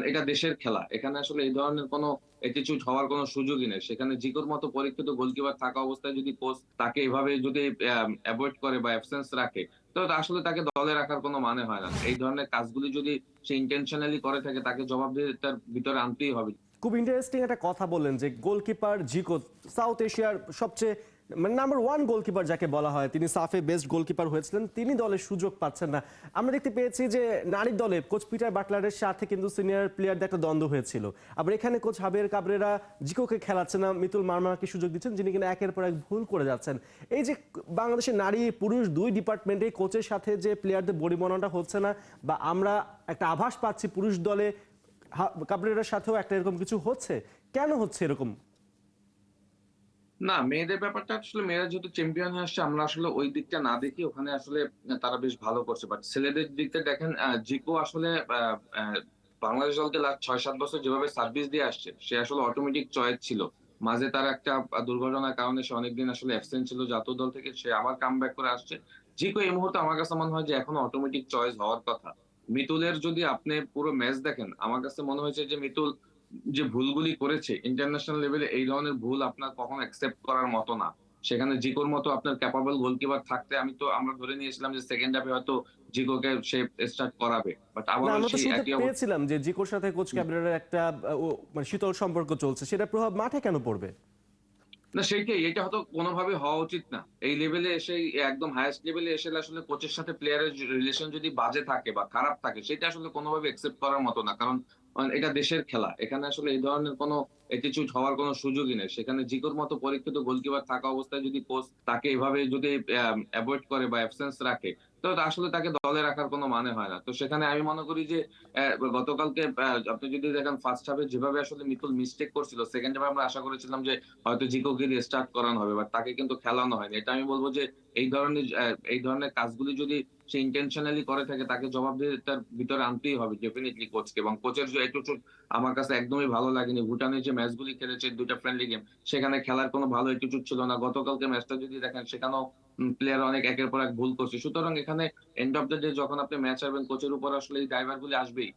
এটা দেশের খেলা। এখানে আসলে এই ধরনের কোনো অ্যাটিটিউড হওয়ার কোনো সুযোগই নেই। সেখানে জিকোর মতো পরীক্ষিত গোলকিপার থাকা অবস্থায় যদি কোচ তাকে এভাবে যদি এভয়েড করে বা অ্যাবসেন্স রাখে, তো আসলে তাকে দলে রাখার কোনো মানে হয় না। এই ধরনের কাজগুলি যদি সে ইনটেনশনালি করে থাকে, তাকে জবাবদিহিতার ভিতরে আনতেই হবে। খুব ইন্টারেস্টিং একটা কথা বললেন যে গোলকিপার জিকো সাউথ এশিয়ার সবচেয়ে মানে নাম্বার ওয়ান গোলকিপার যাকে বলা হয়, তিনি সাফে বেস্ট গোলকিপার হয়েছিলেন, তিনি দলে সুযোগ পাচ্ছেন না। আমরা দেখতে পেয়েছি যে নারীর দলে কোচ পিটার বাটলারের সাথে কিন্তু সিনিয়র প্লেয়ারদের একটা দ্বন্দ্ব হয়েছিল। আবার এখানে কোচ হাবিয়ার কাবরেরা জিকোকে খেলাচ্ছে না, মিতুল মার্মাকে সুযোগ দিচ্ছেন, যিনি কিনা একের পর এক ভুল করে যাচ্ছেন। এই যে বাংলাদেশের নারী পুরুষ দুই ডিপার্টমেন্টে কোচের সাথে যে প্লেয়ারদের বনিবনাটা হচ্ছে না, বা আমরা একটা আভাস পাচ্ছি পুরুষ দলে কাবরেরার সাথেও একটা এরকম কিছু হচ্ছে, কেন হচ্ছে এরকম? না, মেয়েদের ব্যাপারটা আসলে মেয়েরা যেহেতু চ্যাম্পিয়ন হয়ে আসছে, আমরা আসলে ওই দিকটা না দেখি ওখানে আসলে তারা বেশ ভালো করছে। বাট ছেলেদের দিকটা দেখেন, জিকো আসলে আ আ বাংলাদেশ দলকে লাস্ট ৬-৭ বছর যেভাবে সার্ভিস দিয়ে আসছে, সে আসলে অটোমেটিক চয়েস ছিল। মাঝে তার একটা দুর্ঘটনার কারণে সে অনেকদিন আসলে অ্যাবসেন্ট ছিল জাতীয় দল থেকে। সে আবার কামব্যাক করে আসছে। জিকো এই মুহূর্তে আমার কাছে মনে হয় যে এখনো অটোমেটিক চয়েস হওয়ার কথা। মিতুলের যদি আপনি পুরো ম্যাচ দেখেন, আমার কাছে মনে হয়েছে যে মিতুল যে ভুলগুলি করেছে ইন্টারন্যাশনাল লেভেলে, এই ধরনের ভুল আপনার কখনো অ্যাকসেপ্ট করার মতো না। সেখানে জিকোর মতো আপনার ক্যাপাবল গোলকিপার থাকতে আমরা ধরে নিয়েছিলাম যে সেকেন্ড হাফে হয়তো জিকোকে সে স্টার্ট করাবে। বাট না, আবারও আমরা তো সেই শুনতে একই পেয়েছিলাম যে জিকোর সাথে কোচ ক্যাবরেরার একটা মানে শীতল সম্পর্ক চলছে, সেটার প্রভাব মাঠে কেন পড়বে? না, সেইটাই। এটা হয়তো কোনোভাবে হওয়া উচিত না। এই লেভেলে এসে একদম হাইয়েস্ট লেভেলে এসে আসলে কোচের সাথে প্লেয়ারের রিলেশন যদি বাজে থাকে বা খারাপ থাকে, সেটা আসলে কোনোভাবে একসেপ্ট করার মতো না। কারণ এটা দেশের খেলা। এখানে আসলে এই ধরনের কোনো অ্যাটিটিউড হওয়ার কোনো সুযোগই নেই। সেখানে জিকোর মতো পরীক্ষিত গোলকিপার থাকা অবস্থায় যদি কোচ তাকে এভাবে যদি এভয়েড করে বা অ্যাবসেন্স রাখে, তো আসলে তাকে দলে রাখার কোনো মানে হয় না। তো সেখানে আমি মনে করি যে গতকালকে আপনি যদি দেখেন ফার্স্ট হাফে যেভাবে আসলে মিতুল মিস্টেক করছিল, সেকেন্ড হাফে আমরা আশা করেছিলাম যে হয়তো জিকোকে দিয়ে স্টার্ট করানো হবে। বাট তাকে কিন্তু খেলানো হয়নি। এটা আমি বলব যে এই ধরনের কাজগুলি যদি সে ইনটেনশনালি করে থাকে, তাকে জবাবদিহিতার ভিতরে আনতেই হবে ডেফিনিটলি কোচকে। এবং কোচের যে অ্যাটিটিউড আমার কাছে একদমই ভালো লাগেনি। ভুটানের যে ম্যাচগুলি খেলেছে ২ টা ফ্রেন্ডলি গেম, সেখানে খেলার কোনো ভালো অ্যাটিটিউড ছিল না। গতকালকে ম্যাচটা যদি দেখেন, সেখানেও প্লেয়ার অনেক একের পর এক ভুল করছে। সুতরাং এখানে এন্ড অফ দ্যা ডে যখন আপনি ম্যাচ হারবেন, কোচের উপর আসলে এই দায়ভারগুলি আসবেই।